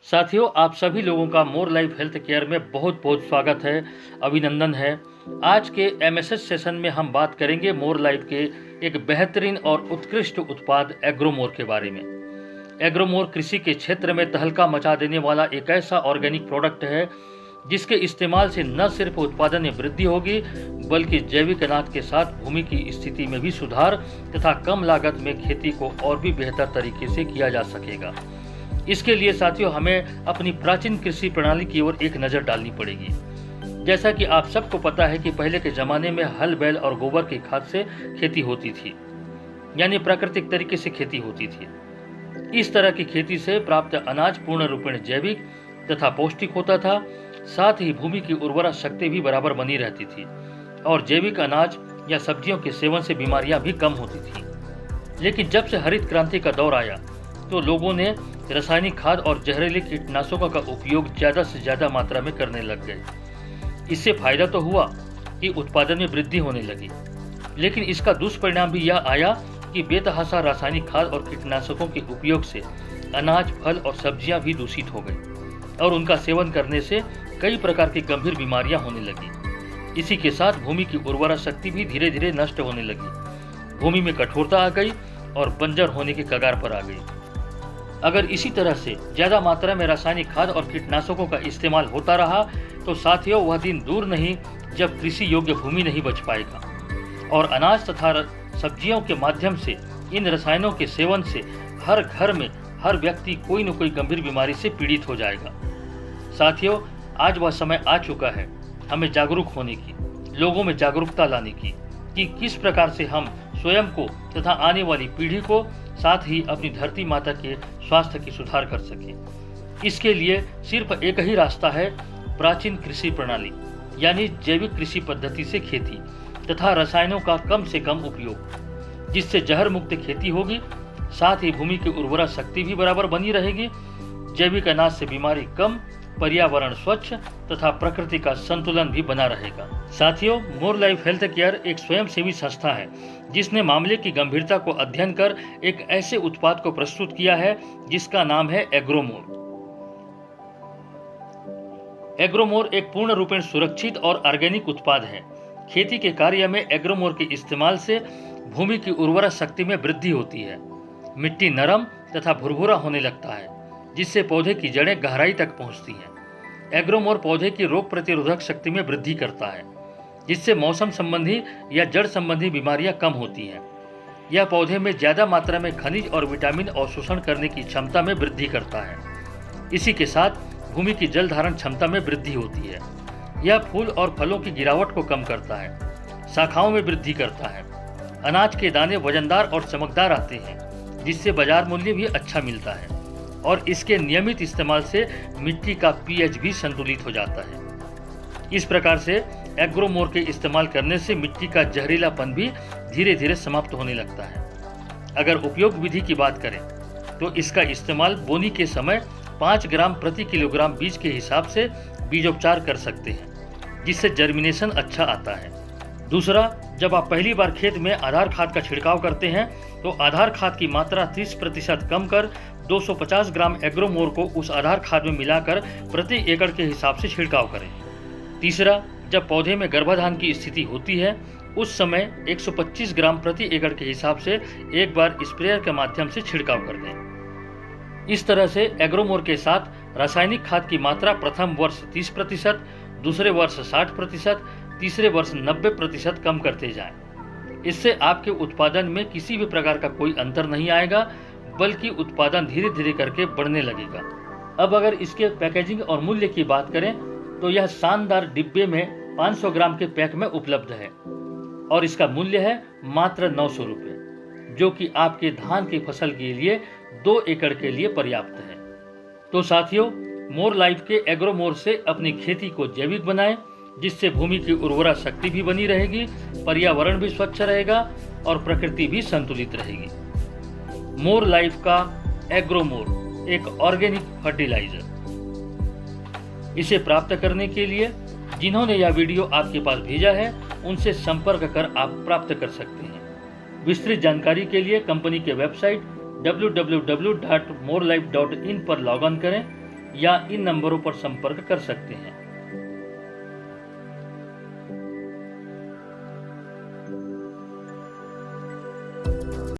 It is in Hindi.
साथियों, आप सभी लोगों का मोर लाइफ हेल्थ केयर में बहुत बहुत स्वागत है, अभिनंदन है। आज के एमएसएस सेशन में हम बात करेंगे मोर लाइफ के एक बेहतरीन और उत्कृष्ट उत्पाद एग्रोमोर के बारे में। एग्रोमोर कृषि के क्षेत्र में तहलका मचा देने वाला एक ऐसा ऑर्गेनिक प्रोडक्ट है जिसके इस्तेमाल से न सिर्फ उत्पादन में वृद्धि होगी बल्कि जैविक अनाज के साथ भूमि की स्थिति में भी सुधार तथा कम लागत में खेती को और भी बेहतर तरीके से किया जा सकेगा। इसके लिए साथियों हमें अपनी प्राचीन कृषि प्रणाली की ओर एक नज़र डालनी पड़ेगी। जैसा कि आप सबको पता है कि पहले के ज़माने में हल बैल और गोबर की खाद से खेती होती थी, यानी प्राकृतिक तरीके से खेती होती थी। इस तरह की खेती से प्राप्त अनाज पूर्ण रूपेण जैविक तथा पौष्टिक होता था, साथ ही भूमि की उर्वरा शक्ति भी बराबर बनी रहती थी और जैविक अनाज या सब्जियों के सेवन से बीमारियां भी कम होती थी। लेकिन जब से हरित क्रांति का दौर आया तो लोगों ने रासायनिक खाद और जहरीले कीटनाशकों का उपयोग ज़्यादा से ज़्यादा मात्रा में करने लग गए। इससे फायदा तो हुआ कि उत्पादन में वृद्धि होने लगी, लेकिन इसका दुष्परिणाम भी यह आया कि बेतहाशा रासायनिक खाद और कीटनाशकों के उपयोग से अनाज, फल और सब्जियां भी दूषित हो गई और उनका सेवन करने से कई प्रकार की गंभीर बीमारियां होने लगी। इसी के साथ भूमि की उर्वरा शक्ति भी धीरे धीरे नष्ट होने लगी, भूमि में कठोरता आ गई और बंजर होने की कगार पर आ गई। अगर इसी तरह से ज्यादा मात्रा में रासायनिक खाद और कीटनाशकों का इस्तेमाल होता रहा तो साथियों वह दिन दूर नहीं जब कृषि योग्य भूमि नहीं बच पाएगा और अनाज तथा सब्जियों के माध्यम से इन रसायनों के सेवन से हर घर में हर व्यक्ति कोई न कोई गंभीर बीमारी से पीड़ित हो जाएगा। साथियों, आज वह समय आ चुका है हमें जागरूक होने की, लोगों में जागरूकता लाने की कि किस प्रकार से हम स्वयं को तथा आने वाली पीढ़ी को साथ ही अपनी धरती माता के स्वास्थ्य की सुधार कर सके। इसके लिए सिर्फ एक ही रास्ता है, प्राचीन कृषि प्रणाली यानी जैविक कृषि पद्धति से खेती तथा रसायनों का कम से कम उपयोग, जिससे जहर मुक्त खेती होगी, साथ ही भूमि की उर्वरा शक्ति भी बराबर बनी रहेगी, जैविक अनाज से बीमारी कम, पर्यावरण स्वच्छ तथा प्रकृति का संतुलन भी बना रहेगा। साथियों, मोर लाइफ हेल्थ केयर एक स्वयंसेवी संस्था है जिसने मामले की गंभीरता को अध्ययन कर एक ऐसे उत्पाद को प्रस्तुत किया है जिसका नाम है एग्रोमोर। एग्रोमोर एक पूर्ण रूपेण सुरक्षित और ऑर्गेनिक उत्पाद है। खेती के कार्य में एग्रोमोर के इस्तेमाल से भूमि की उर्वरा शक्ति में वृद्धि होती है, मिट्टी नरम तथा भुरभुरा होने लगता है, जिससे पौधे की जड़ें गहराई तक पहुंचती हैं। एग्रोमोर पौधे की रोग प्रतिरोधक शक्ति में वृद्धि करता है, जिससे मौसम संबंधी या जड़ संबंधी बीमारियां कम होती हैं। यह पौधे में ज्यादा मात्रा में खनिज और विटामिन अवशोषण करने की क्षमता में वृद्धि करता है। इसी के साथ भूमि की जल धारण क्षमता में वृद्धि होती है। यह फूल और फलों की गिरावट को कम करता है, शाखाओं में वृद्धि करता है। अनाज के दाने वजनदार और चमकदार आते हैं, जिससे बाजार मूल्य भी अच्छा मिलता है और इसके नियमित इस्तेमाल से मिट्टी का पीएच भी संतुलित हो जाता है। इस प्रकार से एग्रोमोर के इस्तेमाल करने से मिट्टी का जहरीलापन भी धीरे धीरे समाप्त होने लगता है। अगर उपयोग विधि की बात करें तो इसका इस्तेमाल बोनी के समय 5 ग्राम प्रति किलोग्राम बीज के हिसाब से बीजोपचार कर सकते हैं, जिससे जर्मिनेशन अच्छा आता है। दूसरा, जब आप पहली बार खेत में आधार खाद का छिड़काव करते हैं तो आधार खाद की मात्रा 30% कम कर 250 ग्राम एग्रोमोर को उस आधार खाद में मिलाकर प्रति एकड़ के हिसाब से छिड़काव करें। तीसरा, जब पौधे में गर्भाधान की स्थिति होती है उस समय 125 ग्राम प्रति एकड़ के हिसाब से एक बार स्प्रेयर के माध्यम से छिड़काव कर दें। इस तरह से एग्रोमोर के साथ रासायनिक खाद की मात्रा प्रथम वर्ष 30%, दूसरे वर्ष 60%, तीसरे वर्ष 90% कम करते जाएं। इससे आपके उत्पादन में किसी भी प्रकार का कोई अंतर नहीं आएगा, बल्कि उत्पादन धीरे धीरे करके बढ़ने लगेगा। अब अगर इसके पैकेजिंग और मूल्य की बात करें तो यह शानदार डिब्बे में 500 ग्राम के पैक में उपलब्ध है और इसका मूल्य है मात्र 900 रुपये, जो कि आपके धान की फसल के लिए 2 एकड़ के लिए पर्याप्त है। तो साथियों, मोर लाइफ के एग्रोमोर से अपनी खेती को जैविक बनाएं, जिससे भूमि की उर्वरा शक्ति भी बनी रहेगी, पर्यावरण भी स्वच्छ रहेगा और प्रकृति भी संतुलित रहेगी। मोर लाइफ का एग्रोमोर एक ऑर्गेनिक फर्टिलाइजर। इसे प्राप्त करने के लिए जिन्होंने यह वीडियो आपके पास भेजा है उनसे संपर्क कर आप प्राप्त कर सकते हैं। विस्तृत जानकारी के लिए कंपनी के वेबसाइट www.morelife.in पर लॉग ऑन करें या इन नंबरों पर संपर्क कर सकते हैं।